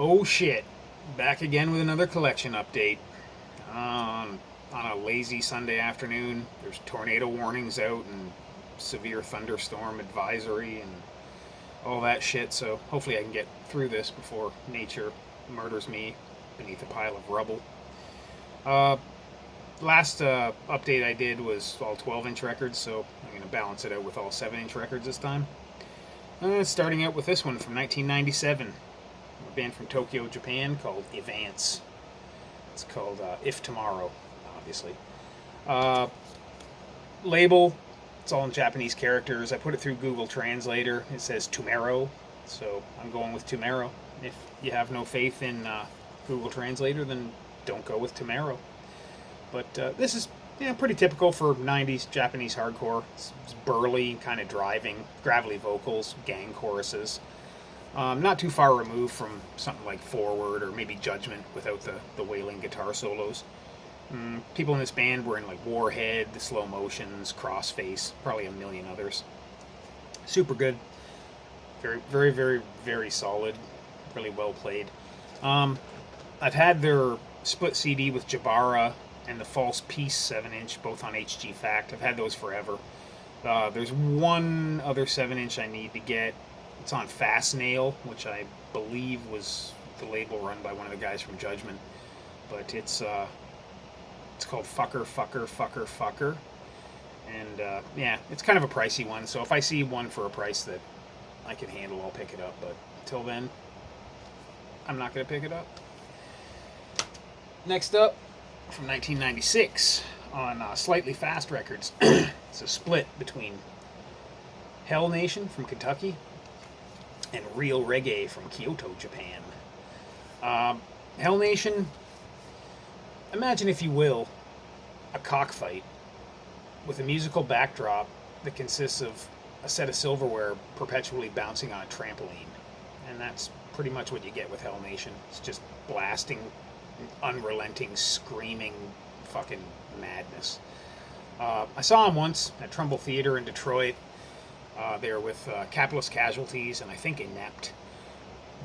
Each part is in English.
Oh shit, back again with another collection update. On a lazy Sunday afternoon, there's tornado warnings out and severe thunderstorm advisory and all that shit, so hopefully I can get through this before nature murders me beneath a pile of rubble. Uh, Last update I did was all 12-inch records, so I'm going to balance it out with all 7-inch records this time. Starting out with this one from 1997. A band from Tokyo, Japan called Evance. It's called If Tomorrow, obviously. Label, it's all in Japanese characters. I put it through Google Translator. It says Tomorrow, so I'm going with Tomorrow. If you have no faith in Google Translator, then don't go with Tomorrow. But this is pretty typical for 90s Japanese hardcore. It's burly, kind of driving, gravelly vocals, gang choruses. Not too far removed from something like Forward or maybe Judgment without the wailing guitar solos. People in this band were in like Warhead, The Slow Motions, Crossface, probably a million others. Super good. Very, very, very, very solid. Really well played. I've had their split CD with Jabara and the False Peace 7-inch, both on HG Fact. I've had those forever. There's one other 7-inch I need to get. It's on Fast Nail, which I believe was the label run by one of the guys from Judgment. But it's called Fucker, Fucker, Fucker, Fucker. And it's kind of a pricey one. So if I see one for a price that I can handle, I'll pick it up. But until then, I'm not going to pick it up. Next up, from 1996 on Slightly Fast Records. It's a split between Hellnation from Kentucky and Real Reggae from Kyoto, Japan. Hellnation, imagine if you will, a cockfight with a musical backdrop that consists of a set of silverware perpetually bouncing on a trampoline. And that's pretty much what you get with Hellnation. It's just blasting, unrelenting, screaming fucking madness. I saw them once at Trumbull Theater in Detroit. They were with Capitalist Casualties and I think Inept.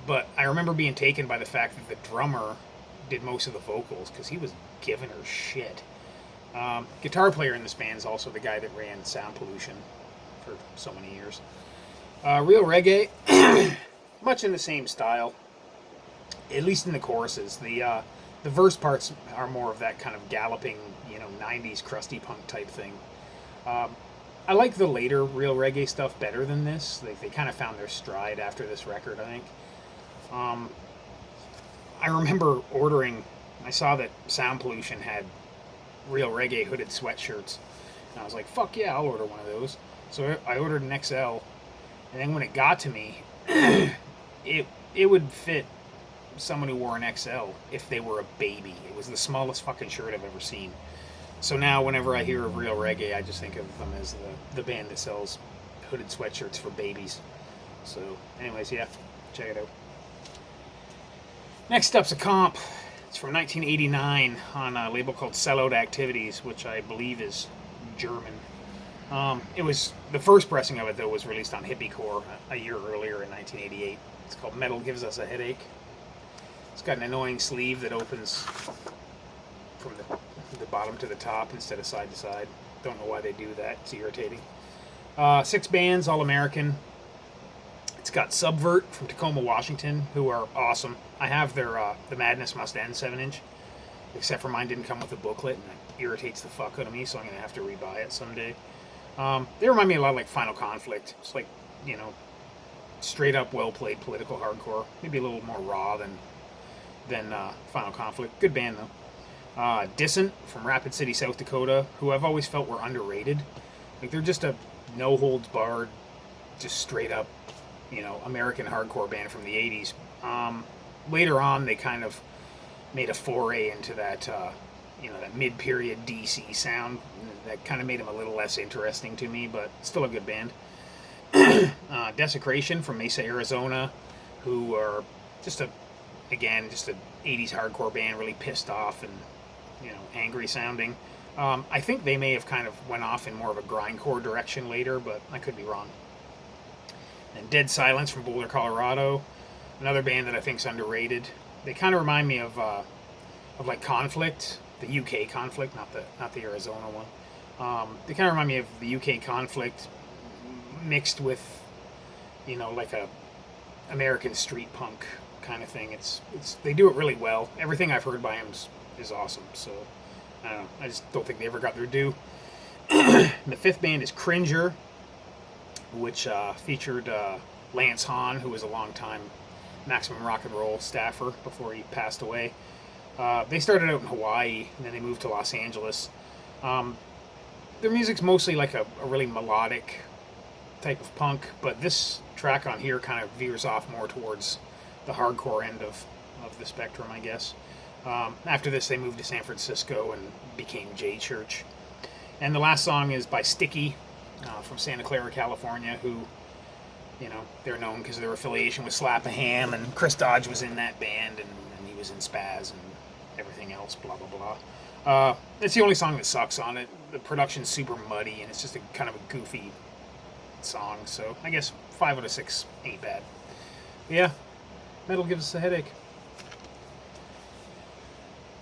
But I remember being taken by the fact that the drummer did most of the vocals because he was giving her shit. Guitar player in this band is also the guy that ran Sound Pollution for so many years. Real Reggae, much in the same style, at least in the choruses. The verse parts are more of that kind of galloping, 90s crusty punk type thing. I like the later Real Reggae stuff better than this. They kind of found their stride after this record, I think. I remember I saw that Sound Pollution had Real Reggae hooded sweatshirts. And I was like, fuck yeah, I'll order one of those. So I ordered an XL. And then when it got to me, it would fit someone who wore an XL if they were a baby. It was the smallest fucking shirt I've ever seen. So now whenever I hear of Real Reggae, I just think of them as the band that sells hooded sweatshirts for babies. So anyways, yeah, check it out. Next up's a comp. It's from 1989 on a label called Sellout Activities, which I believe is German. It was the first pressing of it, though, was released on Hippiecore a year earlier in 1988. It's called Metal Gives Us a Headache. It's got an annoying sleeve that opens from the bottom to the top instead of side to side. Don't know why they do that. It's irritating. 6 bands, all American. It's got Subvert from Tacoma, Washington, who are awesome. I have their The Madness Must End 7-inch, except for mine didn't come with a booklet, and it irritates the fuck out of me, so I'm going to have to rebuy it someday. They remind me a lot of like Final Conflict. It's like, straight up well-played political hardcore. Maybe a little more raw than Final Conflict. Good band, though. Dissent from Rapid City, South Dakota, who I've always felt were underrated. Like, they're just a no-holds-barred, just straight-up, American hardcore band from the 80s. Later on, they kind of made a foray into that, that mid-period DC sound. That kind of made them a little less interesting to me, but still a good band. Desecration from Mesa, Arizona, who are just a 80s hardcore band, really pissed off and, angry sounding. I think they may have kind of went off in more of a grindcore direction later, but I could be wrong. And Dead Silence from Boulder, Colorado. Another band that I think is underrated. They kind of remind me of like Conflict, the UK Conflict, not the Arizona one. They kind of remind me of the UK Conflict mixed with, you know, like a American street punk kind of thing. It's they do it really well. Everything I've heard by them is awesome. So I don't know. I just don't think they ever got their due. The fifth band is Cringer, which featured Lance Hahn, who was a longtime Maximum Rock and Roll staffer before he passed away. They started out in Hawaii, and then they moved to Los Angeles. Their music's mostly like a really melodic type of punk, but this track on here kind of veers off more towards the hardcore end of the spectrum, I guess. After this, they moved to San Francisco and became J Church. And the last song is by Sticky from Santa Clara, California, who, you know, they're known because of their affiliation with Slap a Ham, and Chris Dodge was in that band, and he was in Spaz and everything else, blah, blah, blah. It's the only song that sucks on it. The production's super muddy, and it's just a kind of a goofy song, so I guess 5 out of 6 ain't bad. But yeah, metal gives us a headache.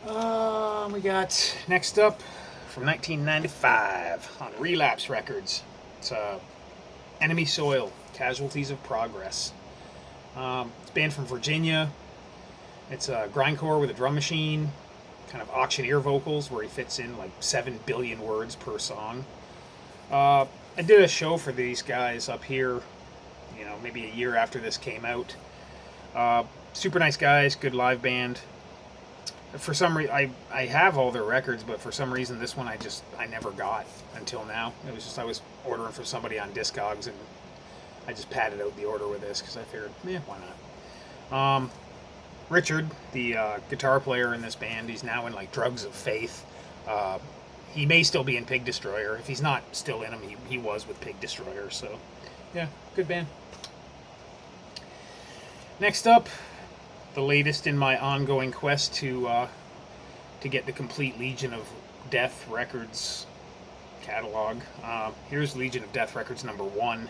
We got, next up, from 1995 on Relapse Records. It's Enemy Soil, Casualties of Progress. It's a band from Virginia. It's grindcore with a drum machine, kind of auctioneer vocals where he fits in like 7 billion words per song. I did a show for these guys up here, you know, maybe a year after this came out. Super nice guys, good live band. For some reason, I have all their records, but for some reason this one I never got until now. It was just I was ordering for somebody on Discogs, and I just padded out the order with this because I figured, why not? Richard, the guitar player in this band, he's now in like Drugs of Faith. He may still be in Pig Destroyer. If he's not still in them, he was with Pig Destroyer. So, yeah, good band. Next up, the latest in my ongoing quest to get the complete Legion of Death Records catalog. Here's Legion of Death Records number 1,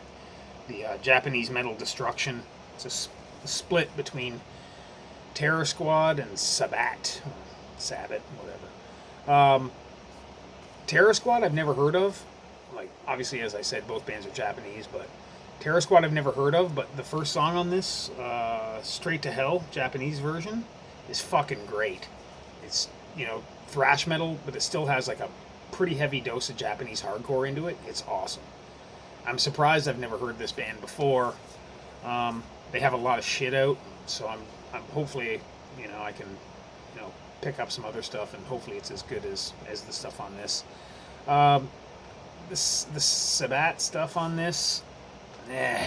the Japanese Metal Destruction. It's a split between Terror Squad and Sabbat, whatever. Terror Squad I've never heard of. Like, obviously, as I said, both bands are Japanese, but Terror Squad I've never heard of. But the first song on this, Straight to Hell, Japanese version, is fucking great. It's, you know, thrash metal, but it still has like a pretty heavy dose of Japanese hardcore into it. It's awesome. I'm surprised I've never heard this band before. They have a lot of shit out, so I'm hopefully, you know, I can, you know, pick up some other stuff, and hopefully it's as good as the stuff on this. The Sabbat stuff on this, I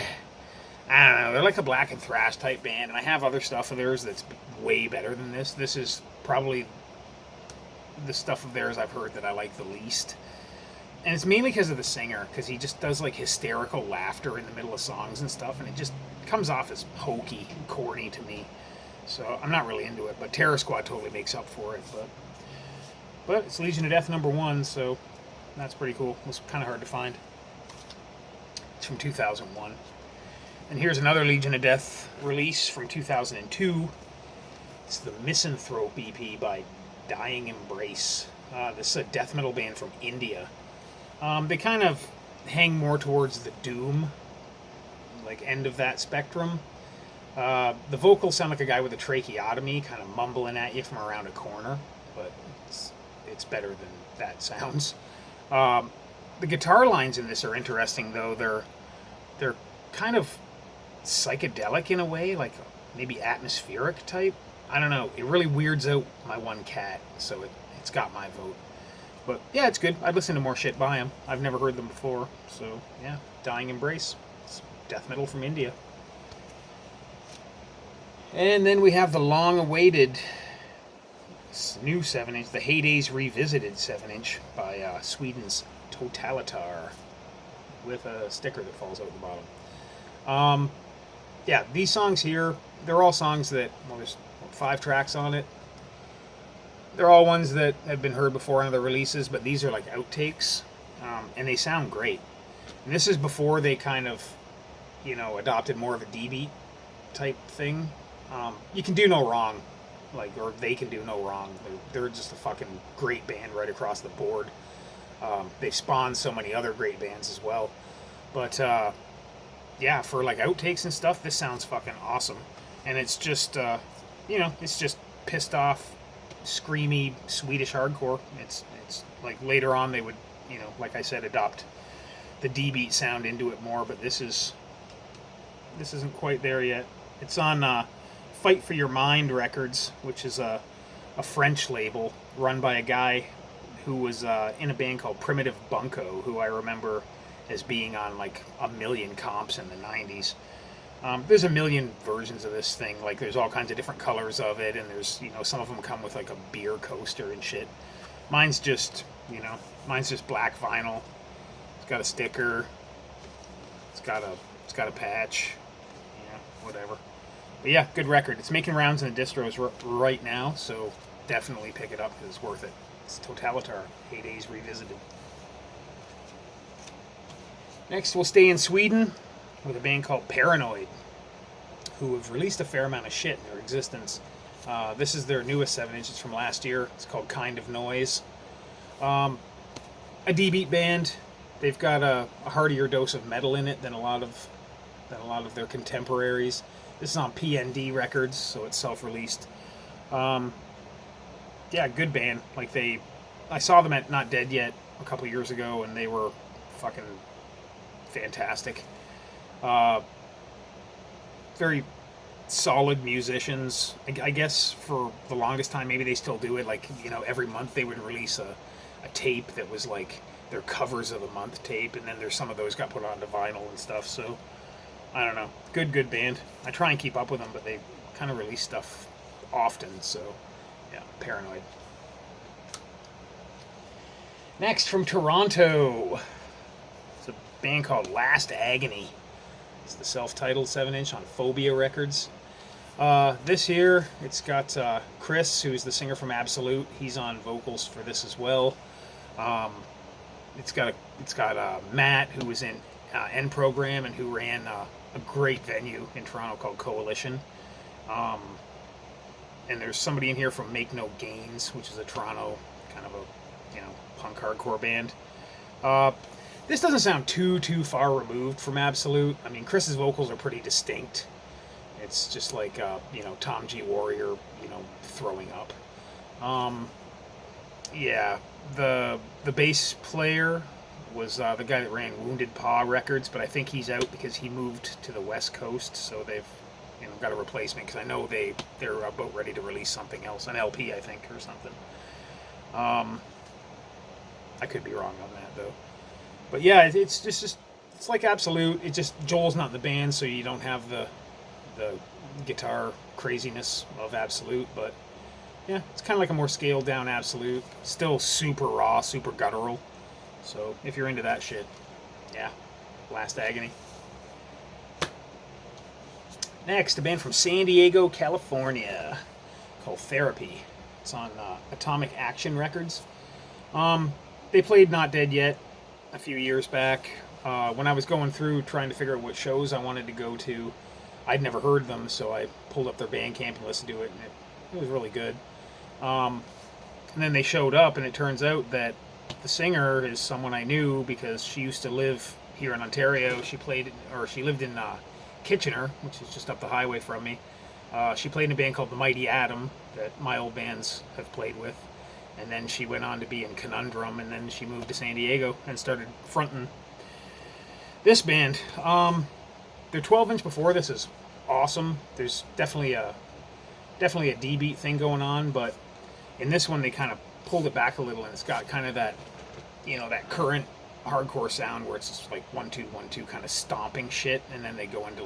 don't know. They're like a black and thrash type band, and I have other stuff of theirs that's way better than this. This is probably the stuff of theirs I've heard that I like the least. And it's mainly because of the singer, because he just does like hysterical laughter in the middle of songs and stuff, and it just comes off as hokey and corny to me. So I'm not really into it, but Terror Squad totally makes up for it. But it's Legion of Death number 1, so that's pretty cool. It was kind of hard to find. It's from 2001. And here's another Legion of Death release from 2002. It's the Misanthrope EP by Dying Embrace. This is a death metal band from India. They kind of hang more towards the doom, like, end of that spectrum. The vocals sound like a guy with a tracheotomy, kind of mumbling at you from around a corner, but it's better than that sounds. The guitar lines in this are interesting, though. They're kind of psychedelic in a way, like maybe atmospheric type. I don't know. It really weirds out my one cat, so it's got my vote. But yeah, it's good. I'd listen to more shit by them. I've never heard them before, so yeah. Dying Embrace. It's death metal from India. And then we have the long-awaited new 7-inch, the Heydays Revisited 7-inch by Sweden's Totalitar, with a sticker that falls out the bottom. Yeah, these songs here, they're all songs that, well, there's 5 tracks on it. They're all ones that have been heard before on other releases, but these are like outtakes, and they sound great. And this is before they kind of, you know, adopted more of a D-beat type thing. You can do no wrong, like, or they can do no wrong. They're just a fucking great band right across the board. They've spawned so many other great bands as well. But yeah, for like outtakes and stuff, this sounds fucking awesome. And it's just, it's just pissed off, screamy Swedish hardcore. It's like later on they would, like I said, adopt the D-beat sound into it more. But this isn't quite there yet. It's on Fight for Your Mind Records, which is a French label run by a guy who was in a band called Primitive Bunko, who I remember as being on like a million comps in the 90s. There's a million versions of this thing. Like, there's all kinds of different colors of it, and there's, some of them come with like a beer coaster and shit. Mine's just black vinyl. It's got a sticker. It's got a patch. Whatever. But yeah, good record. It's making rounds in the distros right now, so definitely pick it up because it's worth it. It's Totalitar, Heydays Revisited. Next, we'll stay in Sweden with a band called Paranoid, who have released a fair amount of shit in their existence. This is their newest 7-inch. It's from last year. It's called Kind of Noise. A D-beat band. They've got a heartier dose of metal in it than a lot of their contemporaries. This is on PND Records, so it's self-released. Yeah, good band. I saw them at Not Dead Yet a couple years ago, and they were fucking fantastic. Very solid musicians. I guess for the longest time, maybe they still do it. Every month they would release a tape that was like their covers of the month tape, and then there's some of those got put onto vinyl and stuff. So I don't know. Good band. I try and keep up with them, but they kind of release stuff often. So yeah, Paranoid. Next, from Toronto, it's a band called Last Agony. It's the self-titled 7-inch on Phobia Records. This here, it's got Chris, who's the singer from Absolute. He's on vocals for this as well. It's got Matt, who was in N Program and who ran a great venue in Toronto called Coalition. And there's somebody in here from Make No Gains, which is a Toronto kind of a punk hardcore band. This doesn't sound too far removed from Absolute. I mean, Chris's vocals are pretty distinct. It's just like Tom G. Warrior, throwing up. Yeah, the bass player was the guy that ran Wounded Paw Records, but I think he's out because he moved to the West Coast, so they've got a replacement, because I know they're about ready to release something else, an LP, I think, or something. I could be wrong on that though, but yeah, it's like Absolute. It just, Joel's not in the band, so you don't have the guitar craziness of Absolute, but yeah, it's kind of like a more scaled down Absolute. Still super raw, super guttural. So if you're into that shit, yeah, Last Agony. Next, a band from San Diego, California, called Therapy. It's on Atomic Action Records. They played Not Dead Yet a few years back. When I was going through trying to figure out what shows I wanted to go to, I'd never heard them, so I pulled up their Bandcamp and listened to it, and it was really good. And then they showed up, and it turns out that the singer is someone I knew because she used to live here in Ontario. She lived in Kitchener, which is just up the highway from me. She played in a band called The Mighty Atom that my old bands have played with. And then she went on to be in Conundrum, and then she moved to San Diego and started fronting this band. Their 12-inch before this is awesome. There's definitely a D-beat thing going on, but in this one they kind of pulled it back a little, and it's got kind of that, that current hardcore sound where it's just like 1-2 1-2 kind of stomping shit, and then they go into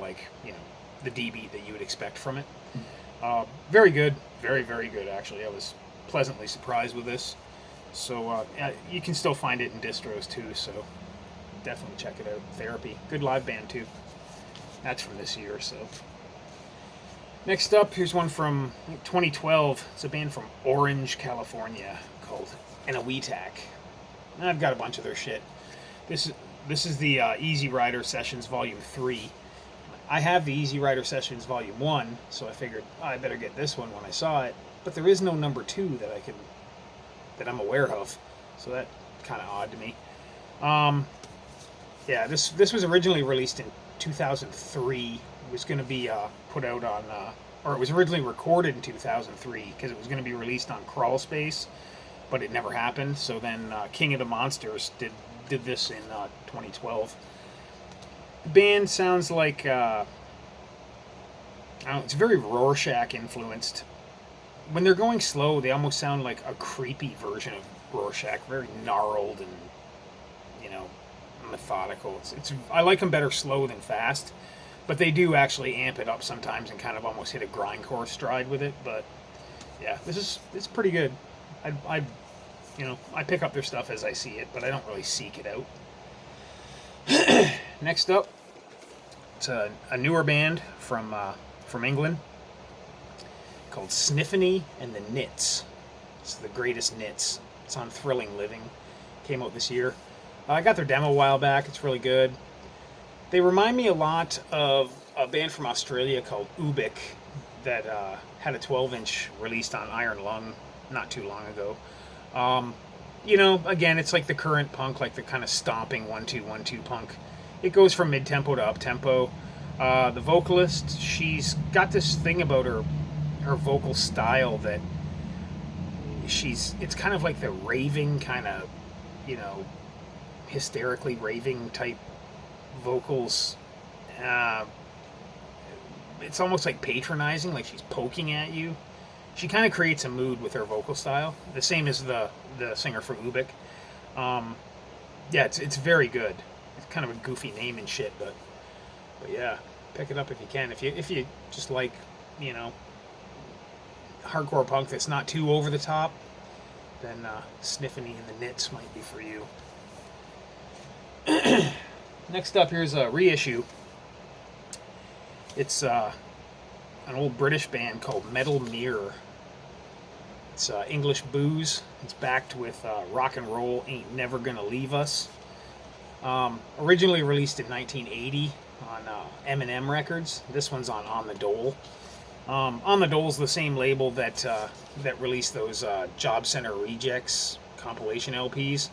the D-beat that you would expect from it. Very good, very good actually. I was pleasantly surprised with this. So you can still find it in distros too, so definitely check it out. Therapy, good live band too. That's from this year. So next up, here's one from 2012. It's a band from Orange, California called Awetac. I've got a bunch of their shit. This is the Easy Rider Sessions Volume 3. I have the Easy Rider Sessions Volume 1, so I figured I better get this one when I saw it. But there is no number 2 that I'm aware of, so that kind of odd to me. Yeah, this was originally released in 2003. It was going to be put out on, or it was originally recorded in 2003 because it was going to be released on Crawl Space, but it never happened. So then King of the Monsters did this in 2012. The band sounds like I don't know, it's very Rorschach influenced. When they're going slow, they almost sound like a creepy version of Rorschach, very gnarled and, you know, methodical. I like them better slow than fast, but they do actually amp it up sometimes and kind of almost hit a grindcore stride with it. But yeah, it's pretty good. I pick up their stuff as I see it, but I don't really seek it out. Next up, it's a newer band from England called Sniffany and the Knits. It's the greatest Nits. It's on Thrilling Living. Came out this year. I got their demo a while back. It's really good. They remind me a lot of a band from Australia called Ubik that had a 12-inch released on Iron Lung not too long ago. Again, it's like the current punk, like the kind of stomping 1-2-1-2 punk. It goes from mid-tempo to up-tempo. The vocalist, she's got this thing about her vocal style that it's kind of like the raving kind of, hysterically raving type vocals. It's almost like patronizing, like she's poking at you. She kind of creates a mood with her vocal style, the same as the singer for Ubik. It's very good. It's kind of a goofy name and shit, but yeah, pick it up if you can. If you just like, hardcore punk that's not too over the top, then Sniffany and the Knits might be for you. Next up, here's a reissue. It's an old British band called Metal Mirror. It's English booze. It's backed with Rock and Roll Ain't Never Gonna Leave Us. Originally released in 1980 on M&M Records. This one's on the Dole. On the Dole's the same label that released those Job Center Rejects compilation LPs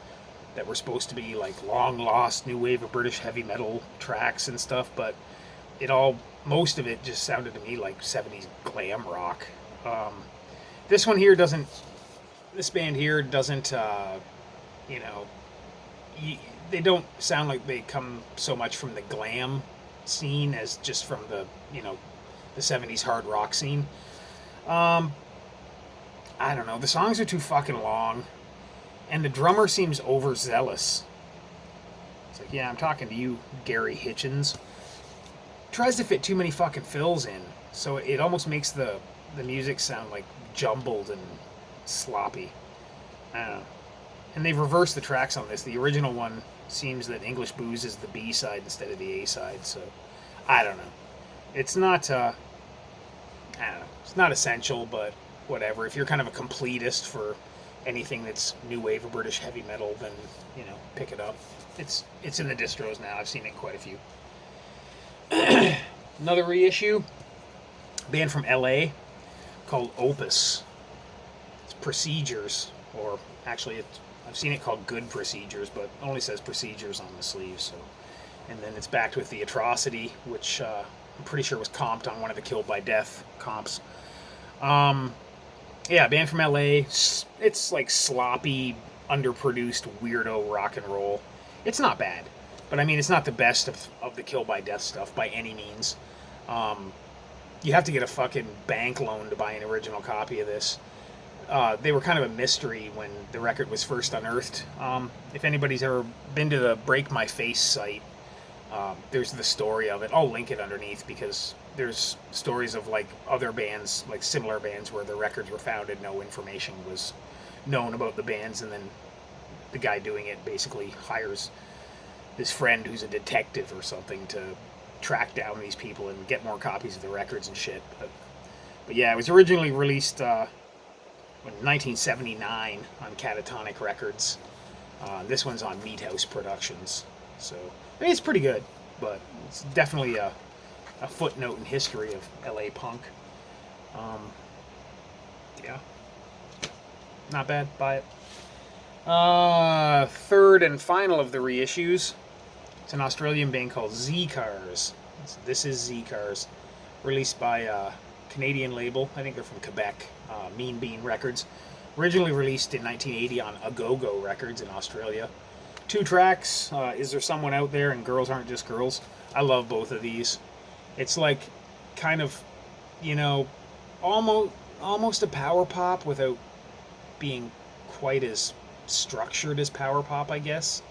that were supposed to be like long lost new wave of British heavy metal tracks and stuff, but most of it just sounded to me like 70s glam rock. This band here doesn't, they don't sound like they come so much from the glam scene as just from the 70s hard rock scene. I don't know, the songs are too fucking long, and the drummer seems overzealous. It's like, yeah, I'm talking to you, Gary Hitchens. Tries to fit too many fucking fills in, so it almost makes the music sound like jumbled and sloppy. I don't know. And they've reversed the tracks on this. The original one seems that English Booze is the B side instead of the A side, so I don't know. It's not it's not essential, but whatever. If you're kind of a completist for anything that's new wave of British heavy metal, then pick it up. It's in the distros now. I've seen it in quite a few. Another reissue, a band from LA called Opus. It's Procedures, or actually I've seen it called Good Procedures, but it only says Procedures on the sleeve. So, and then it's backed with the Atrocity, which I'm pretty sure was comped on one of the Killed by Death comps. Band from LA. It's like sloppy, underproduced, weirdo rock and roll. It's not bad, but I mean, it's not the best of the Killed by Death stuff by any means. You have to get a fucking bank loan to buy an original copy of this. They were kind of a mystery when the record was first unearthed. If anybody's ever been to the Break My Face site, there's the story of it. I'll link it underneath because there's stories of like other bands, like similar bands where the records were found and no information was known about the bands, and then the guy doing it basically hires his friend who's a detective or something to track down these people and get more copies of the records and shit. But yeah, it was originally released in 1979 on Catatonic Records. This one's on Meat House Productions. So I mean, it's pretty good, but it's definitely a footnote in history of LA punk. Yeah, not bad. Buy it. Third and final of the reissues. It's an Australian band called Z-Cars. So this is Z-Cars, released by a Canadian label. I think they're from Quebec, Mean Bean Records. Originally released in 1980 on Agogo Records in Australia. 2 tracks, Is There Someone Out There and Girls Aren't Just Girls. I love both of these. It's like kind of, you know, almost a power pop without being quite as structured as power pop, I guess.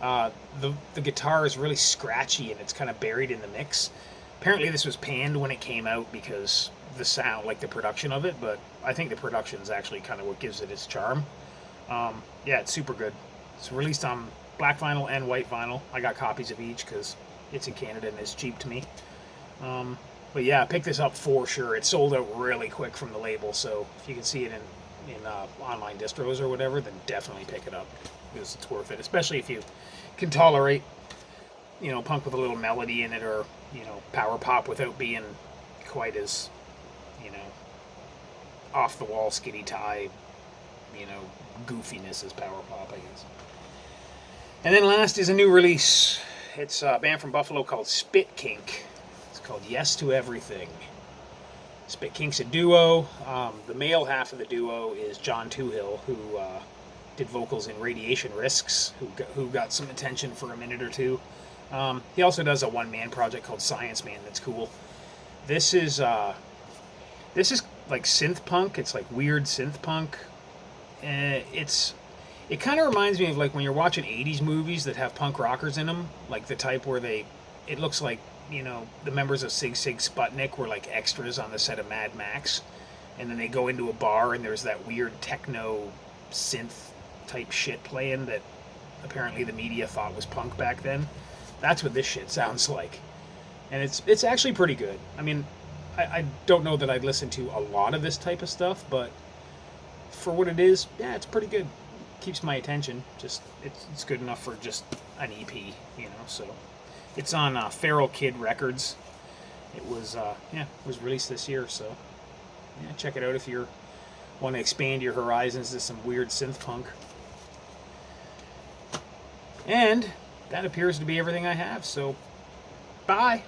The guitar is really scratchy and it's kind of buried in the mix. Apparently this was panned when it came out because the sound, like the production of it, but I think the production is actually kind of what gives it its charm. Yeah, it's super good. It's released on black vinyl and white vinyl. I got copies of each because it's in Canada and it's cheap to me. But yeah, pick this up for sure. It sold out really quick from the label, so if you can see it in online distros or whatever, then definitely pick it up because it's worth it, especially if you can tolerate, you know, punk with a little melody in it, or, you know, power pop without being quite as, you know, off the wall skinny tie, you know, goofiness as power pop, I guess. And then last is a new release. It's a band from Buffalo called Spit Kink. It's called Yes to Everything. Spit Kink's a duo. The male half of the duo is John Toohill, who did vocals in Radiation Risks, who got some attention for a minute or two. He also does a one-man project called Science Man that's cool. This is like synth punk. It's like weird synth punk. It kind of reminds me of like when you're watching 80s movies that have punk rockers in them, like the type where it looks like, you know, the members of Sig Sig Sputnik were like extras on the set of Mad Max, and then they go into a bar and there's that weird techno synth type shit playing that apparently the media thought was punk back then. That's what this shit sounds like, and it's actually pretty good. I mean, I don't know that I'd listen to a lot of this type of stuff, but for what it is, yeah, it's pretty good. Keeps my attention. Just it's good enough for just an EP, you know. So it's on Feral Kid Records. It was released this year, so yeah, check it out if you want to expand your horizons to some weird synth punk. And that appears to be everything I have. So bye.